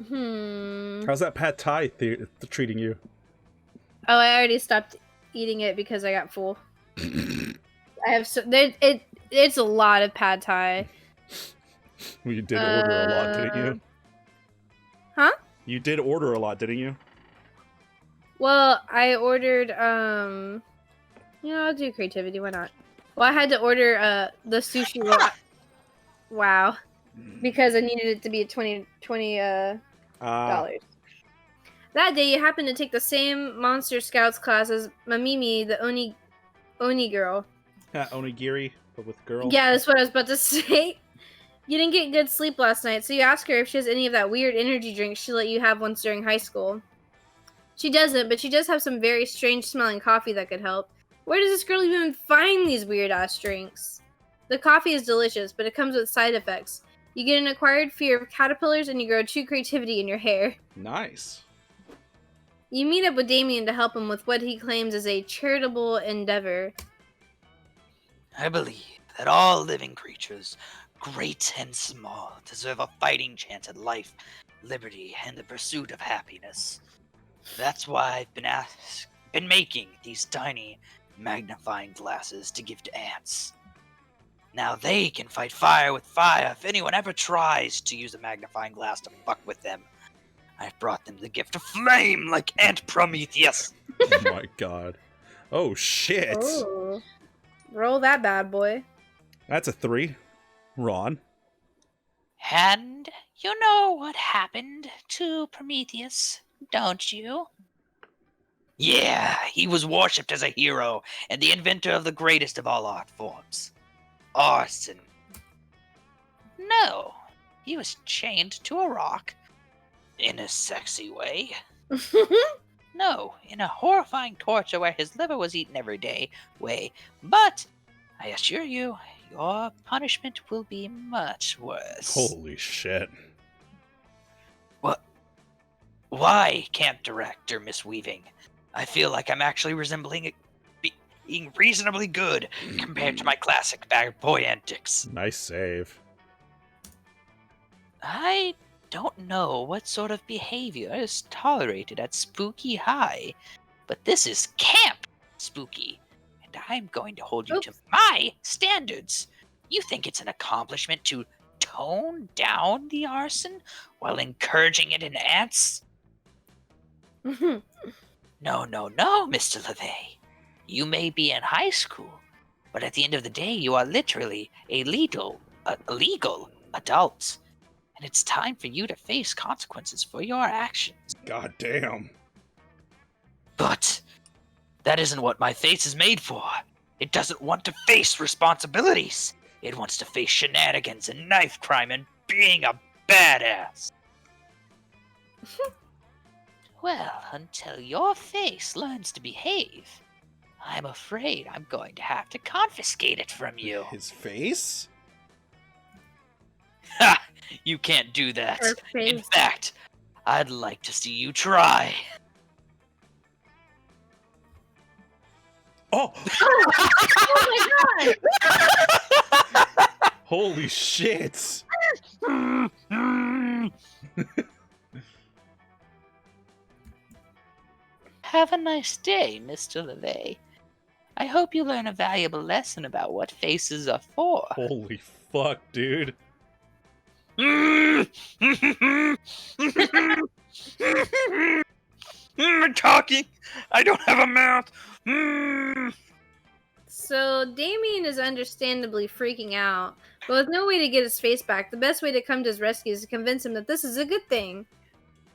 How's that pad thai treating you? Oh, I already stopped eating it because I got full. I have it's a lot of pad thai. Well, you did order a lot, didn't you? Huh? You did order a lot, didn't you? Well, I ordered I'll do creativity, why not? Well, I had to order the sushi roll. Wow. Because I needed it to be at $20 dollars. That day you happened to take the same Monster Scouts class as Mamimi, the Oni girl. Onigiri, but with girl. Yeah, that's what I was about to say. You didn't get good sleep last night, so you ask her if she has any of that weird energy drink she let you have once during high school. She doesn't, but she does have some very strange smelling coffee that could help. Where does this girl even find these weird ass drinks? The coffee is delicious, but it comes with side effects. You get an acquired fear of caterpillars and you grow true creativity in your hair. Nice. You meet up with Damien to help him with what he claims is a charitable endeavor. I believe that all living creatures, great and small, deserve a fighting chance at life, liberty, and the pursuit of happiness. That's why I've been making these tiny magnifying glasses to give to ants. Now they can fight fire with fire if anyone ever tries to use a magnifying glass to fuck with them. I've brought them the gift of flame like Ant Prometheus. Oh my god. Oh shit. Oh. Roll that bad boy. That's a 3. Ron. And you know what happened to Prometheus, don't you? Yeah, he was worshipped as a hero and the inventor of the greatest of all art forms. Arson. No, he was chained to a rock. In a sexy way. No, in a horrifying torture where his liver was eaten every day way. But, I assure you, your punishment will be much worse. Holy shit. What? Why, Camp Director Miss Weaving? I feel like I'm actually resembling being reasonably good compared to my classic bad boy antics. Nice save. I don't know what sort of behavior is tolerated at Spooky High, but this is Camp Spooky, and I'm going to hold you to my standards. You think it's an accomplishment to tone down the arson while encouraging it in ants? No, Mr. LeVay. You may be in high school, but at the end of the day, you are literally a legal adult. And it's time for you to face consequences for your actions. God damn. But that isn't what my face is made for. It doesn't want to face responsibilities. It wants to face shenanigans and knife crime and being a badass. Well, until your face learns to behave, I'm afraid I'm going to have to confiscate it from you. His face? Ha! You can't do that. In fact, I'd like to see you try. Oh! Oh my god! Holy shit! Have a nice day, Mr. LeVay. I hope you learn a valuable lesson about what faces are for. Holy fuck, dude. I'm talking. I don't have a mouth. So Damien is understandably freaking out, but with no way to get his face back, the best way to come to his rescue is to convince him that this is a good thing.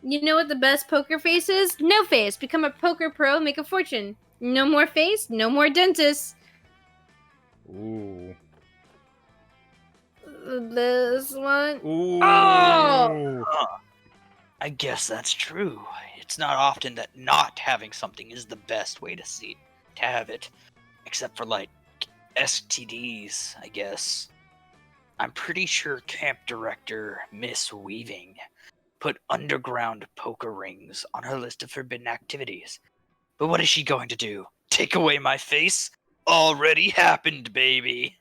You know what the best poker face is? No face. Become a poker pro, make a fortune. No more face, no more dentist. Ooh. This one. Ooh. Oh! I guess that's true. It's not often that not having something is the best way to have it. Except for, like, STDs, I guess. I'm pretty sure Camp Director Miss Weaving put underground poker rings on her list of forbidden activities. But what is she going to do? Take away my face? Already happened, baby.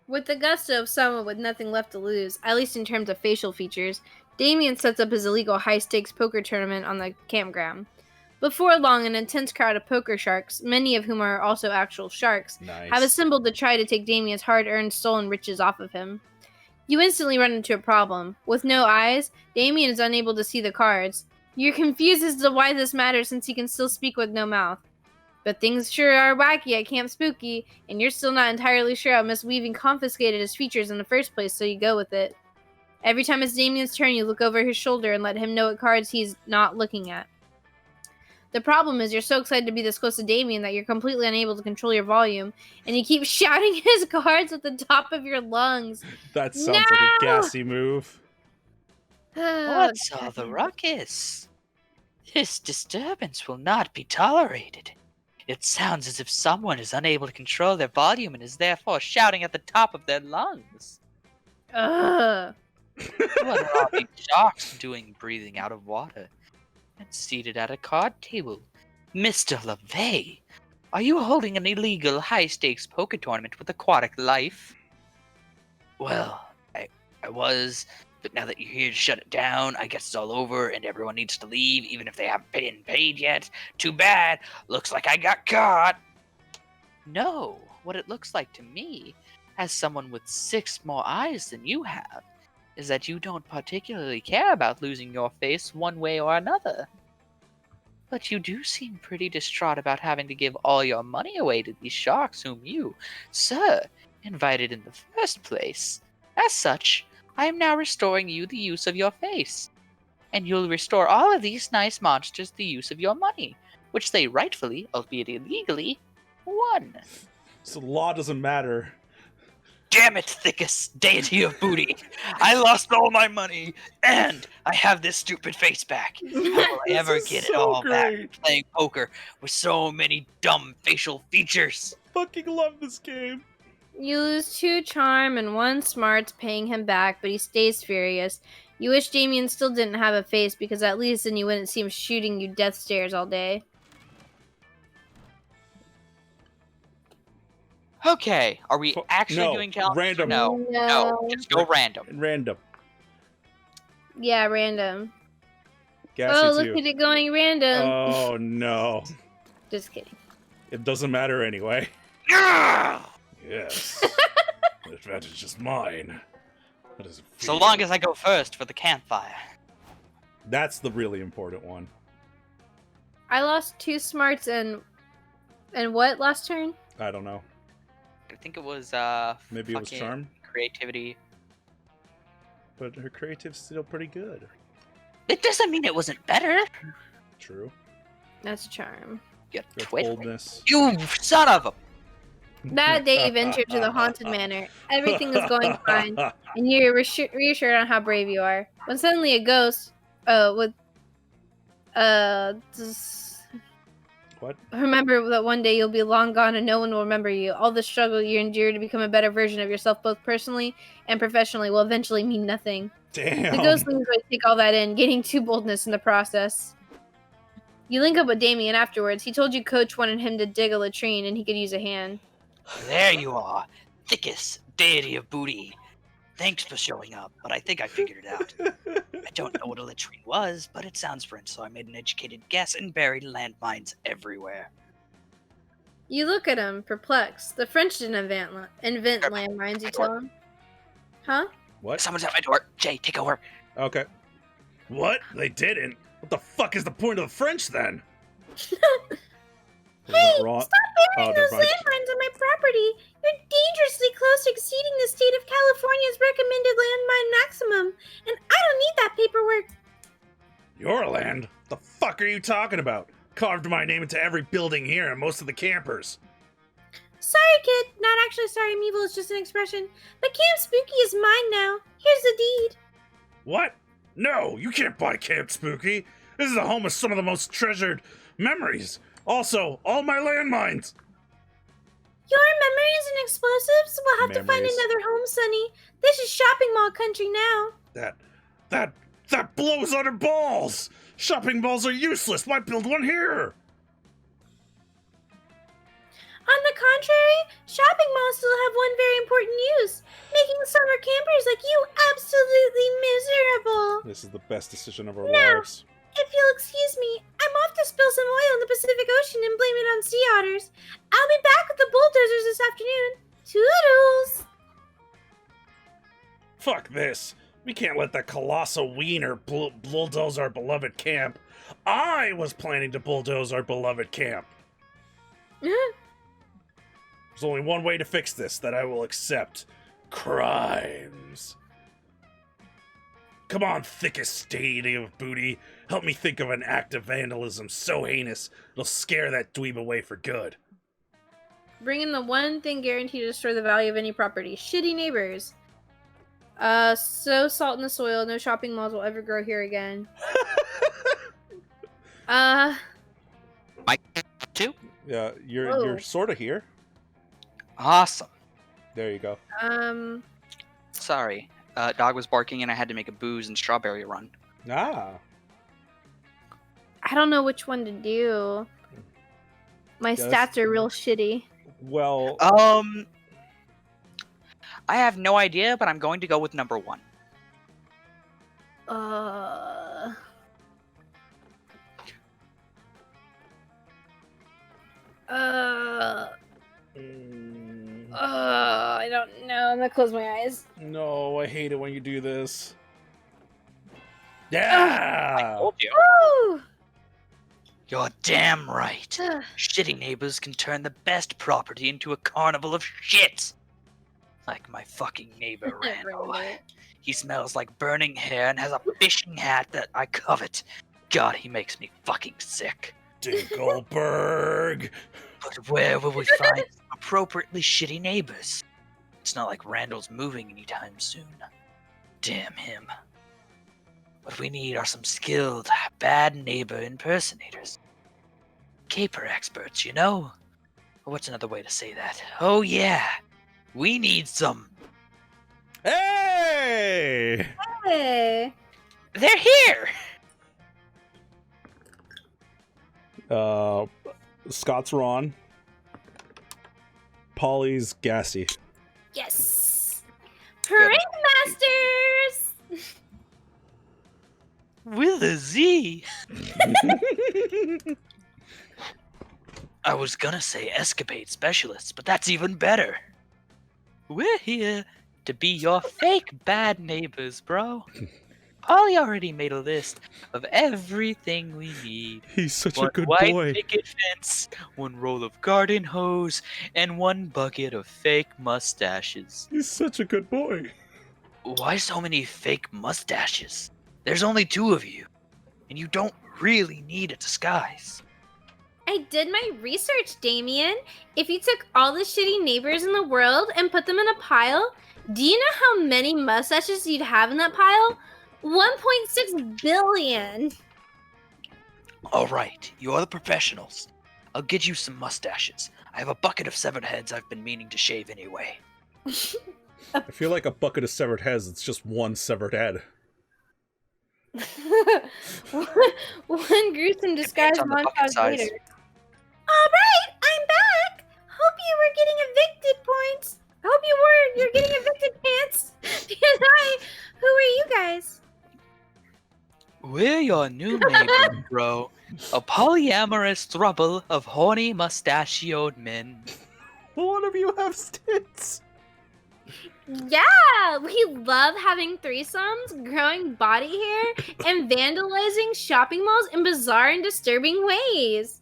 With the gusto of someone with nothing left to lose, at least in terms of facial features, Damien sets up his illegal high-stakes poker tournament on the campground. Before long, an intense crowd of poker sharks, many of whom are also actual sharks, Nice. have assembled to try to take Damien's hard-earned stolen riches off of him. You instantly run into a problem. With no eyes, Damien is unable to see the cards. You're confused as to why this matters since he can still speak with no mouth. But things sure are wacky at Camp Spooky, and you're still not entirely sure how Miss Weaving confiscated his features in the first place, so you go with it. Every time it's Damien's turn, you look over his shoulder and let him know what cards he's not looking at. The problem is you're so excited to be this close to Damien that you're completely unable to control your volume, and you keep shouting his cards at the top of your lungs. That sounds like a gassy move. What's all the ruckus? This disturbance will not be tolerated. It sounds as if someone is unable to control their volume and is therefore shouting at the top of their lungs. Ugh. What are all these sharks doing breathing out of water and seated at a card table? Mr. LaVey, are you holding an illegal high-stakes poker tournament with aquatic life? Well, I was, but now that you're here to shut it down, I guess it's all over and everyone needs to leave even if they haven't been paid yet. Too bad. Looks like I got caught. No, what it looks like to me, as someone with 6 more eyes than you have, is that you don't particularly care about losing your face one way or another. But you do seem pretty distraught about having to give all your money away to these sharks whom you, sir, invited in the first place. As such, I am now restoring you the use of your face. And you'll restore all of these nice monsters the use of your money, which they rightfully, albeit illegally, won. So the law doesn't matter. Damn it, Thickus, deity of booty. I lost all my money, and I have this stupid face back. How will I ever is get it so all back great. playing poker with so many dumb facial features? Fucking love this game. You lose 2 charm and 1 smarts, paying him back, but he stays furious. You wish Damien still didn't have a face, because at least then you wouldn't see him shooting you death stares all day. Okay, are we actually no, doing challenges? random. No, just go random. Random. Yeah, random. Gassy Oh, too. look at it going random. Oh no. Just kidding. It doesn't matter anyway. Ah! Yes. The advantage is mine. How does it So feel? long as I go first for the campfire. That's the really important one. I lost 2 smarts and what last turn? I don't know. I think it was Maybe it was fucking charm, creativity. but her creative's still pretty good. It doesn't mean it wasn't better. True. That's charm. You Her twit. boldness. You son of a. That day you ventured to the haunted manor. Everything was going fine, and you're reassured on how brave you are. When suddenly a ghost, What? remember that one day you'll be long gone and no one will remember you. All the struggle you endure to become a better version of yourself, both personally and professionally, will eventually mean nothing. Damn. The ghostlings would take all that in, gaining 2 boldness in the process. You link up with Damien afterwards. He told you Coach wanted him to dig a latrine and he could use a hand. There you are, Thickus, deity of booty. Thanks for showing up, but I think I figured it out. I don't know what a latrine was, but it sounds French, so I made an educated guess and buried landmines everywhere. You look at him, perplexed. The French didn't invent landmines, you tell him. Huh? What? Someone's at my door. Jay, take over. Okay. What? They didn't? What the fuck is the point of the French then? Hey, wrong. stop burying Oh, those never mind. landmines on my property! You're dangerously close to exceeding the state of California's recommended landmine maximum, and I don't need that paperwork. Your land? The fuck are you talking about? Carved my name into every building here and most of the campers. Sorry, kid. Not actually sorry, I'm evil. It's just an expression. But Camp Spooky is mine now. Here's the deed. What? No, you can't buy Camp Spooky. This is the home of some of the most treasured memories. Also, all my landmines. Your memories and explosives? We'll have to find Memories. another home, Sonny. This is shopping mall country now. That blows on her balls. Shopping malls are useless. Why build one here? On the contrary, shopping malls still have one very important use, making summer campers like you absolutely miserable. This is the best decision of our Now, lives. if you'll excuse me, I'm off to spill some oil in the Pacific Ocean and blame it on sea otters. I'll be back with the bulldozers this afternoon. Toodles! Fuck this. We can't let that colossal wiener bulldoze our beloved camp. I was planning to bulldoze our beloved camp. There's only one way to fix this that I will accept. Crimes. Come on, thickest stadium of booty. Help me think of an act of vandalism so heinous it'll scare that dweeb away for good. Bring in the one thing guaranteed to destroy the value of any property. Shitty neighbors. Sow salt in the soil. No shopping malls will ever grow here again. Mike, too? Yeah, you're Oh. sort of here. Awesome. There you go. Sorry. Dog was barking and I had to make a booze and strawberry run. Ah. I don't know which one to do. My Yeah, that's- stats are real shitty. Well, I have no idea, but I'm going to go with number 1. I don't know. I'm gonna close my eyes. no, I hate it when you do this. Yeah! Told you. Woo! You're damn right. Ugh. Shitty neighbors can turn the best property into a carnival of shit. Like my fucking neighbor Randall. Right. He smells like burning hair and has a fishing hat that I covet. God, he makes me fucking sick. Dinkleberg! But where will we find appropriately shitty neighbors? It's not like Randall's moving anytime soon. Damn him. What we need are some skilled, bad neighbor impersonators. Caper experts, you know? Or what's another way to say that? Oh yeah! We need some... Hey! Hey. They're here! Scott's Ron. Polly's Gassy. Yes. Prank masters. With a Z! I was gonna say escapade specialists, but that's even better. We're here to be your fake bad neighbors, bro. Polly already made a list of everything we need. He's such One a good white boy. picket fence, one roll of garden hose, and one bucket of fake mustaches. He's such a good boy. Why so many fake mustaches? There's only 2 of you, and you don't really need a disguise. I did my research, Damien. If you took all the shitty neighbors in the world and put them in a pile, do you know how many mustaches you'd have in that pile? 1.6 billion. Alright, you're the professionals. I'll get you some mustaches. I have a bucket of severed heads I've been meaning to shave anyway. I feel like a bucket of severed heads, it's just one severed head. One gruesome disguise on the bucket montage size. later. All right, I'm back. Hope you were getting evicted points. Hope you were. You're getting evicted pants. Because who are you guys? We're your new neighbor, bro. A polyamorous throuple of horny mustachioed men. One of you have stints. Yeah, we love having threesomes, growing body hair, and vandalizing shopping malls in bizarre and disturbing ways.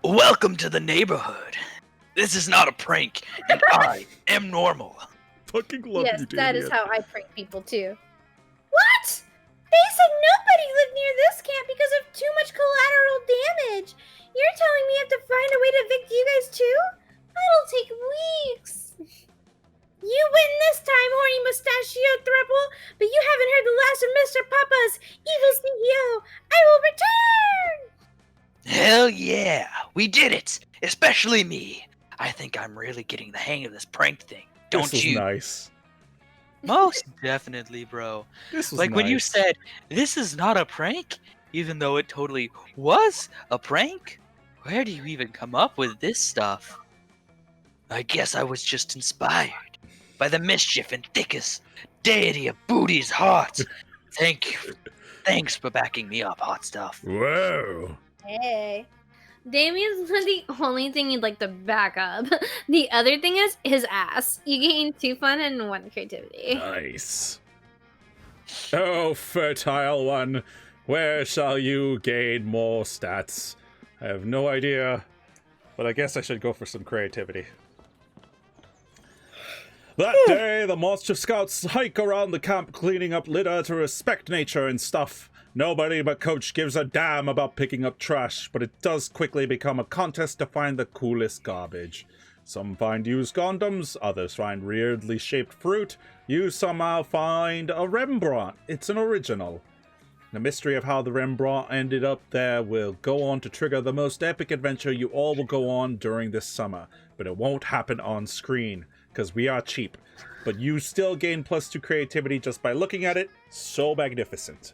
Welcome to the neighborhood. This is not a prank, and I am normal. Fucking love Yes, you, that Damien. is how I prank people too. What? They said nobody lived near this camp because of too much collateral damage. You're telling me I have to find a way to evict you guys too? That'll take weeks. You win this time, horny mustachio throuple, but you haven't heard the last of Mr. Papa's evil CEO. I will return! Hell yeah, we did it! Especially me. I think I'm really getting the hang of this prank thing. Don't This was you? nice. Most definitely, bro. This was Like when you nice. said, this is not a prank, even though it totally was a prank. Where do you even come up with this stuff? I guess I was just inspired by the mischief and thickest deity of booty's heart. Thank you. Thanks for backing me up, hot stuff. Whoa. Hey. Damien's the only thing you'd like to back up. The other thing is his ass. You gain 2 fun and 1 creativity. Nice. Oh, fertile one, where shall you gain more stats? I have no idea, but I guess I should go for some creativity. That day, the Monster Scouts hike around the camp cleaning up litter to respect nature and stuff. Nobody but Coach gives a damn about picking up trash, but it does quickly become a contest to find the coolest garbage. Some find used condoms, others find weirdly shaped fruit. You somehow find a Rembrandt. It's an original. The mystery of how the Rembrandt ended up there will go on to trigger the most epic adventure you all will go on during this summer, but it won't happen on screen, because we are cheap. But you still gain +2 creativity just by looking at it. So magnificent.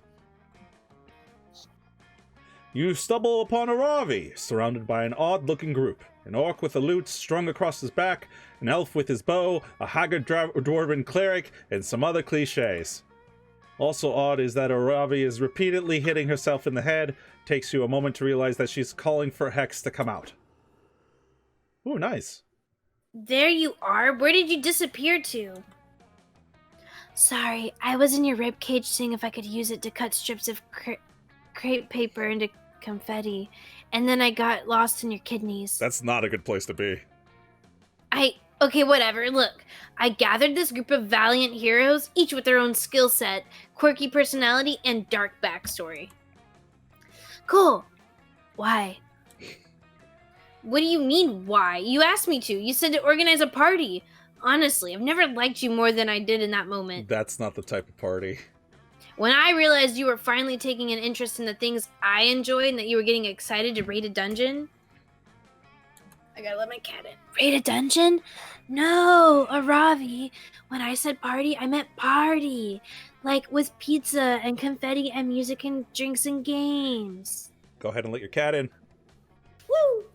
You stumble upon Aaravi, surrounded by an odd-looking group. An orc with a lute strung across his back, an elf with his bow, a haggard dwarven cleric, and some other cliches. Also odd is that Aaravi is repeatedly hitting herself in the head. Takes you a moment to realize that she's calling for Hex to come out. Ooh, nice. There you are. Where did you disappear to? Sorry, I was in your ribcage seeing if I could use it to cut strips of crepe paper into confetti, and then I got lost in your kidneys. That's not a good place to be. Okay, whatever. Look, I gathered this group of valiant heroes, each with their own skill set, quirky personality, and dark backstory. Cool. Why? What do you mean, why? You asked me to. You said to organize a party. Honestly, I've never liked you more than I did in that moment. That's not the type of party. When I realized you were finally taking an interest in the things I enjoy and that you were getting excited to raid a dungeon... I gotta let my cat in. Raid a dungeon? No, Aaravi. When I said party, I meant party. Like with pizza and confetti and music and drinks and games. Go ahead and let your cat in. Woo!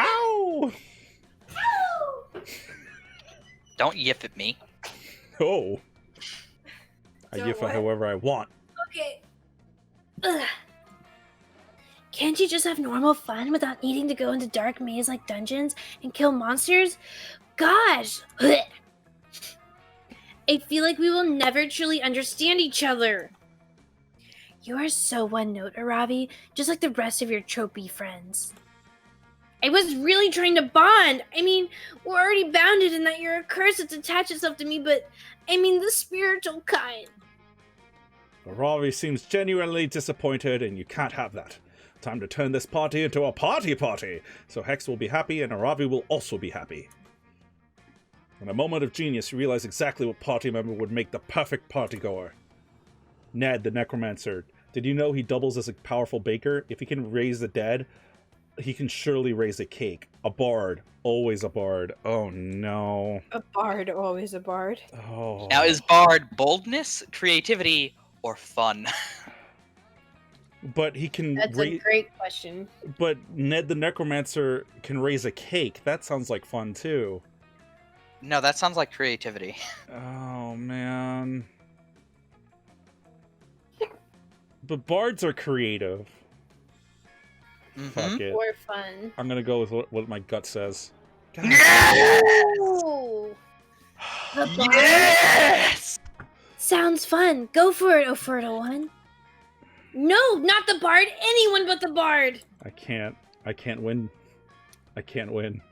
Ow! Ow! Don't yiff at me. Oh. I So yiff what? it however I want. Okay. Ugh. Can't you just have normal fun without needing to go into dark maze-like dungeons and kill monsters? Gosh! Ugh. I feel like we will never truly understand each other. You are so one-note, Aaravi, just like the rest of your tropey friends. I was really trying to bond. I mean, we're already bounded in that you're a curse that's attached itself to me, but I mean the spiritual kind. Aaravi seems genuinely disappointed, and you can't have that. Time to turn this party into a party, so Hex will be happy and Aaravi will also be happy. In a moment of genius, you realize exactly what party member would make the perfect partygoer. Ned, the necromancer. Did you know he doubles as a powerful baker? If he can raise the dead, he can surely raise a cake. A bard. Always a bard. Oh no. A bard, always a bard. Oh. Now, is bard boldness, creativity, or fun? But he can That's a great question. But Ned the necromancer can raise a cake. That sounds like fun too. No, that sounds like creativity. Oh man. But bards are creative. Fuck it. Or fun. I'm gonna go with what my gut says. God. Ooh. The bard? Yes! Sounds fun. Go for it, O Fertile One. No, not the bard. Anyone but the bard. I can't win. I can't win.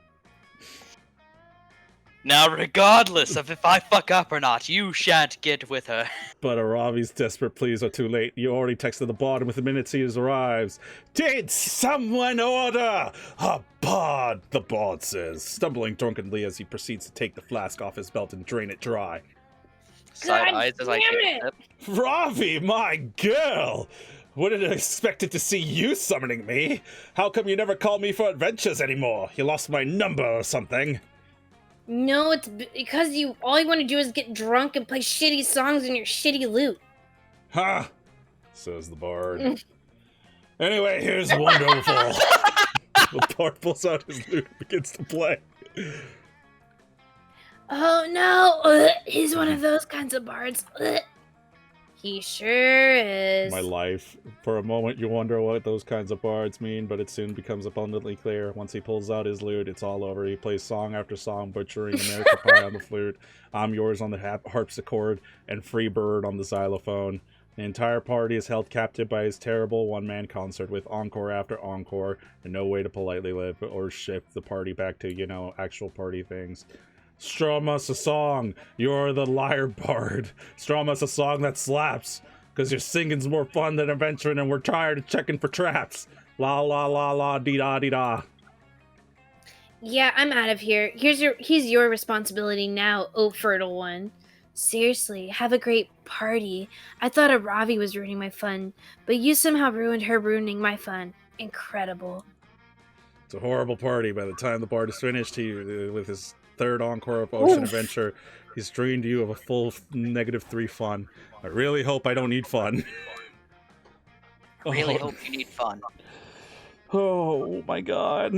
Now, regardless of if I fuck up or not, you shan't get with her. But Aravi's desperate pleas are too late. You already texted the bard with the minutes he arrives. Did someone order a bard? The bard says, stumbling drunkenly as he proceeds to take the flask off his belt and drain it dry. Side God eyes as I damn take it! a sip. Ravi, my girl! Wouldn't have expected to see you summoning me. How come you never call me for adventures anymore? You lost my number or something? No, it's because all you want to do is get drunk and play shitty songs in your shitty lute. Ha! Says the bard. Anyway, here's wonderful. The bard pulls out his lute and begins to play. Oh no! He's one of those kinds of bards. He sure is. My life. For a moment, you wonder what those kinds of bards mean, but it soon becomes abundantly clear. Once he pulls out his lute, it's all over. He plays song after song, butchering American Pie on the flute, I'm Yours on the harpsichord, and Free Bird on the xylophone. The entire party is held captive by his terrible one-man concert with encore after encore, and no way to politely live or shift the party back to, actual party things. Strum us a song. You're the liar bard. Strum us a song that slaps. Because your singing's more fun than adventuring and we're tired of checking for traps. La la la la dee da dee da. Yeah, I'm out of here. He's your responsibility now, oh fertile one. Seriously, have a great party. I thought Aaravi was ruining my fun, but you somehow ruined her ruining my fun. Incredible. It's a horrible party. By the time the bard is finished, with his third encore of Ocean Adventure, he's drained you of a full -3 fun. I really hope I don't need fun. I really hope you need fun. Oh my god.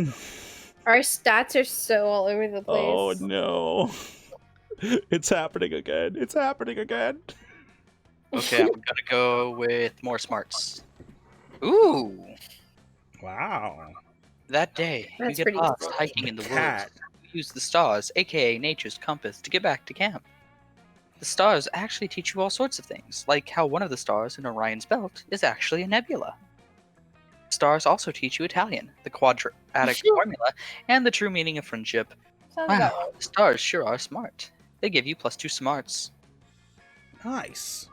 Our stats are so all over the place. Oh no. It's happening again. It's happening again. Okay, I'm gonna go with more smarts. Ooh! Wow. That day, That's you get pretty lost cool. hiking in the Cat. woods. Use the stars, aka nature's compass, to get back to camp. The stars actually teach you all sorts of things, like how one of the stars in Orion's belt is actually a nebula. Stars also teach you Italian, the quadratic formula, and the true meaning of friendship. Sounds about Wow, the stars sure are smart. They give you +2 smarts. Nice.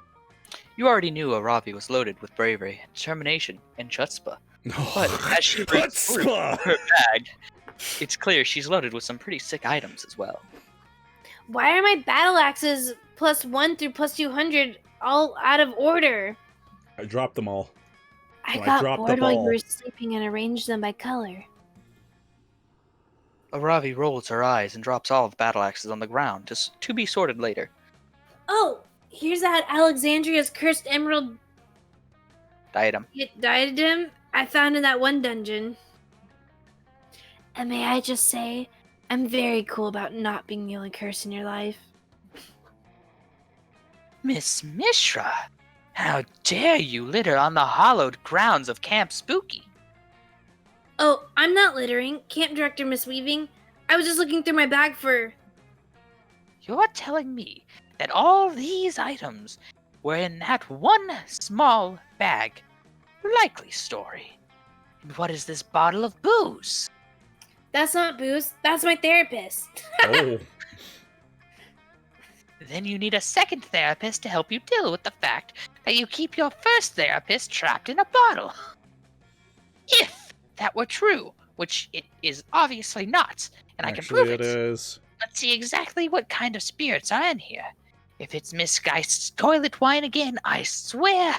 You already knew Aaravi was loaded with bravery, determination, and chutzpah. But as she reads through Chutzpah! her bag, it's clear she's loaded with some pretty sick items as well. Why are my battle axes +1 through +200 all out of order? I dropped them all. I I got dropped the bored while you ball. were sleeping and arranged them by color. Aaravi rolls her eyes and drops all of the battle axes on the ground to be sorted later. Oh, here's that Alexandria's cursed emerald Diadem. diadem I found in that one dungeon. And may I just say, I'm very cool about not being the only curse in your life. Miss Mishra, how dare you litter on the hallowed grounds of Camp Spooky? Oh, I'm not littering, Camp Director Miss Weaving. I was just looking through my bag for... You're telling me that all these items were in that one small bag? Likely story. And what is this bottle of booze? That's not booze, that's my therapist. Oh. Then you need a second therapist to help you deal with the fact that you keep your first therapist trapped in a bottle. If that were true, which it is obviously not, and I can prove Actually, it is. Let's see exactly what kind of spirits are in here. If it's Miss Geist's toilet wine again, I swear.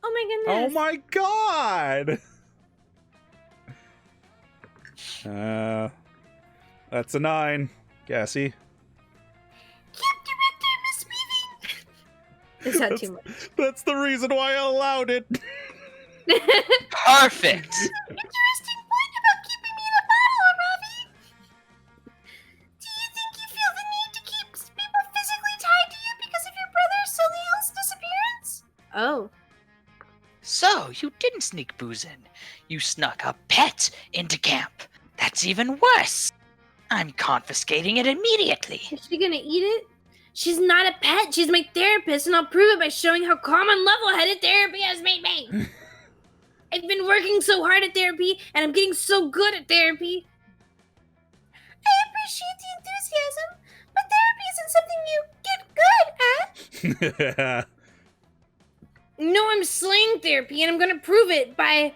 Oh my Oh goodness. my god! That's a 9. Gassy. Camp Director Miss Weaving! Is that too much? That's the reason why I allowed it. Perfect. Interesting point about keeping me in a bottle, Aaravi. Do you think you feel the need to keep people physically tied to you because of your brother Soliel's disappearance? Oh. So, you didn't sneak booze in. You snuck a pet into camp. That's even worse. I'm confiscating it immediately. Is she gonna eat it? She's not a pet, she's my therapist, and I'll prove it by showing how calm and level-headed therapy has made me. I've been working so hard at therapy, and I'm getting so good at therapy. I appreciate the enthusiasm, but therapy isn't something you get good at. No, I'm slaying therapy, and I'm gonna prove it by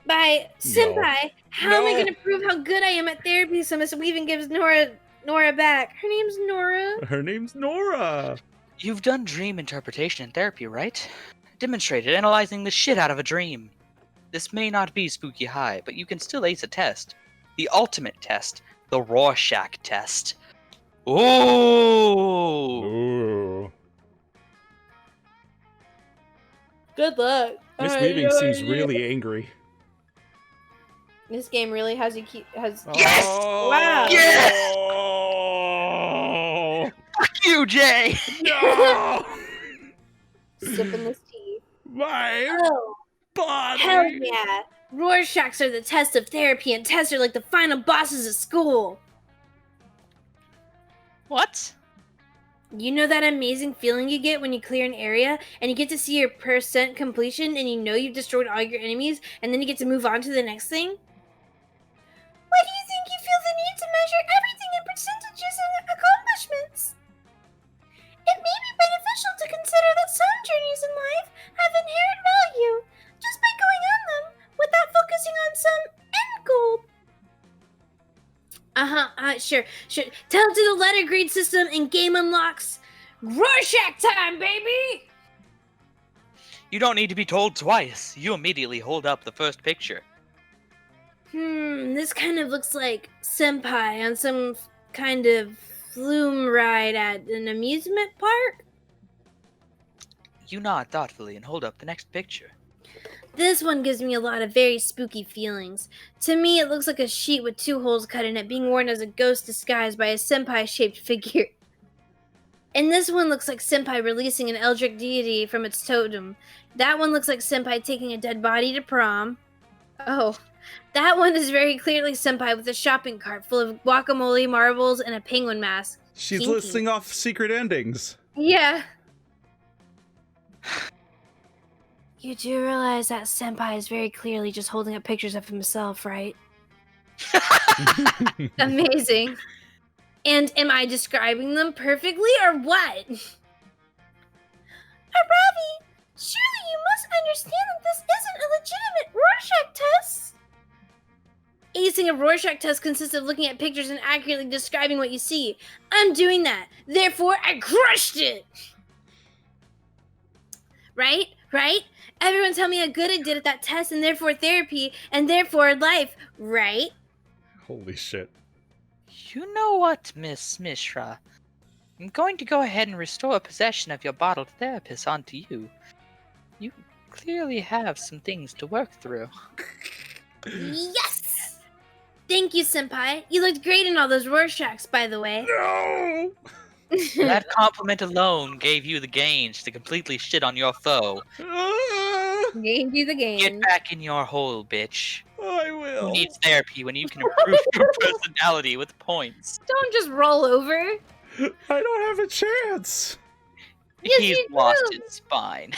Senpai. How am I No. gonna prove how good I am at therapy so Miss Weaving gives Nora back? Her name's Nora. Her name's Nora. You've done dream interpretation in therapy, right? Demonstrated analyzing the shit out of a dream. This may not be spooky high, but you can still ace a test. The ultimate test. The Rorschach test. Ooh! Ooh. Good luck. Miss Weaving seems really angry. This game really has you keep has. Yes! Oh, Wow. Yes! Fuck you, Jay! No! Sipping this tea. My Oh, body! hell yeah! Rorschachs are the test of therapy, and tests are like the final bosses of school. What? You know that amazing feeling you get when you clear an area and you get to see your percent completion and you know you've destroyed all your enemies and then you get to move on to the next thing? Why do you think you feel the need to measure everything in percentages and accomplishments? It may be beneficial to consider that some journeys in life have inherent value just by going on them without focusing on some end goal. Sure. Tell it to the letter grade system and game unlocks. Rorschach time, baby! You don't need to be told twice. You immediately hold up the first picture. This kind of looks like Senpai on some kind of flume ride at an amusement park. You nod thoughtfully and hold up the next picture. This one gives me a lot of very spooky feelings. To me, it looks like a sheet with 2 holes cut in it being worn as a ghost disguised by a senpai-shaped figure. And this one looks like senpai releasing an eldritch deity from its totem. That one looks like senpai taking a dead body to prom. Oh, that one is very clearly senpai with a shopping cart full of guacamole, marbles, and a penguin mask. She's Kinky. listing off secret endings. Yeah. You do realize that senpai is very clearly just holding up pictures of himself, right? Amazing. And am I describing them perfectly or what? Aaravi, surely you must understand that this isn't a legitimate Rorschach test. Acing a Rorschach test consists of looking at pictures and accurately describing what you see. I'm doing that. Therefore, I crushed it. Right? Everyone tell me how good I did at that test, and therefore therapy, and therefore life, right? Holy shit. You know what, Miss Mishra? I'm going to go ahead and restore possession of your bottled therapist onto you. You clearly have some things to work through. Yes! Thank you, senpai. You looked great in all those Rorschachs, by the way. No! That compliment alone gave you the gains to completely shit on your foe. Gained you the game. Get back in your hole, bitch. I Who will. needs therapy when you can improve your personality with points? Don't just roll over. I don't have a chance. Yes, He's you lost do. his spine.